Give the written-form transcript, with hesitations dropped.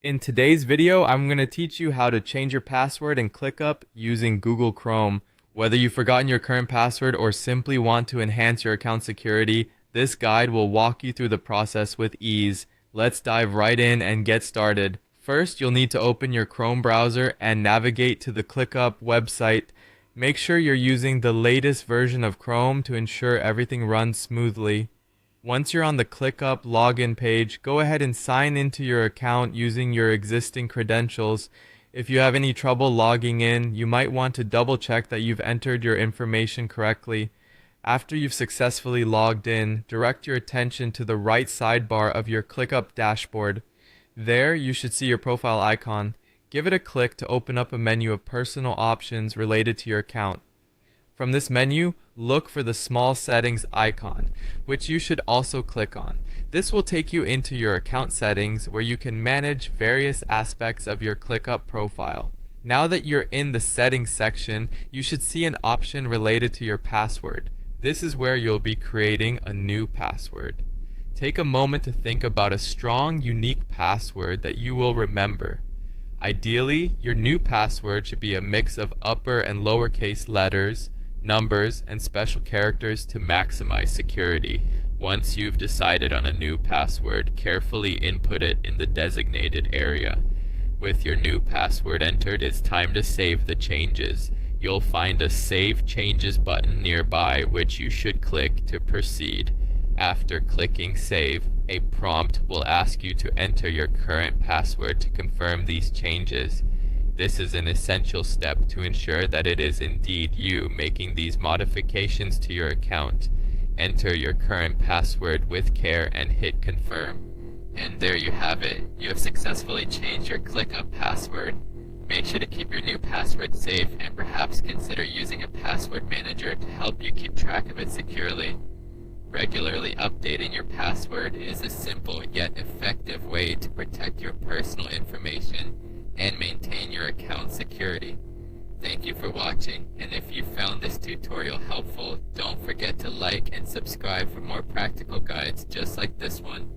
In today's video, I'm going to teach you how to change your password in ClickUp using Google Chrome. Whether you've forgotten your current password or simply want to enhance your account security, this guide will walk you through the process with ease. Let's dive right in and get started. First, you'll need to open your Chrome browser and navigate to the ClickUp website. Make sure you're using the latest version of Chrome to ensure everything runs smoothly. Once you're on the ClickUp login page, go ahead and sign into your account using your existing credentials. If you have any trouble logging in, you might want to double check that you've entered your information correctly. After you've successfully logged in, direct your attention to the right sidebar of your ClickUp dashboard. There, you should see your profile icon. Give it a click to open up a menu of personal options related to your account. From this menu, look for the small settings icon, which you should also click on. This will take you into your account settings where you can manage various aspects of your ClickUp profile. Now that you're in the settings section, you should see an option related to your password. This is where you'll be creating a new password. Take a moment to think about a strong, unique password that you will remember. Ideally, your new password should be a mix of upper and lowercase letters, numbers, and special characters to maximize security. Once you've decided on a new password, carefully input it in the designated area. With your new password entered, it's time to save the changes. You'll find a Save Changes button nearby, which you should click to proceed. After clicking Save, a prompt will ask you to enter your current password to confirm these changes. This is an essential step to ensure that it is indeed you making these modifications to your account. Enter your current password with care and hit confirm. And there you have it. You have successfully changed your ClickUp password. Make sure to keep your new password safe and perhaps consider using a password manager to help you keep track of it securely. Regularly updating your password is a simple yet effective way to protect your personal information and maintain your account security. Thank you for watching, and if you found this tutorial helpful, don't forget to like and subscribe for more practical guides just like this one.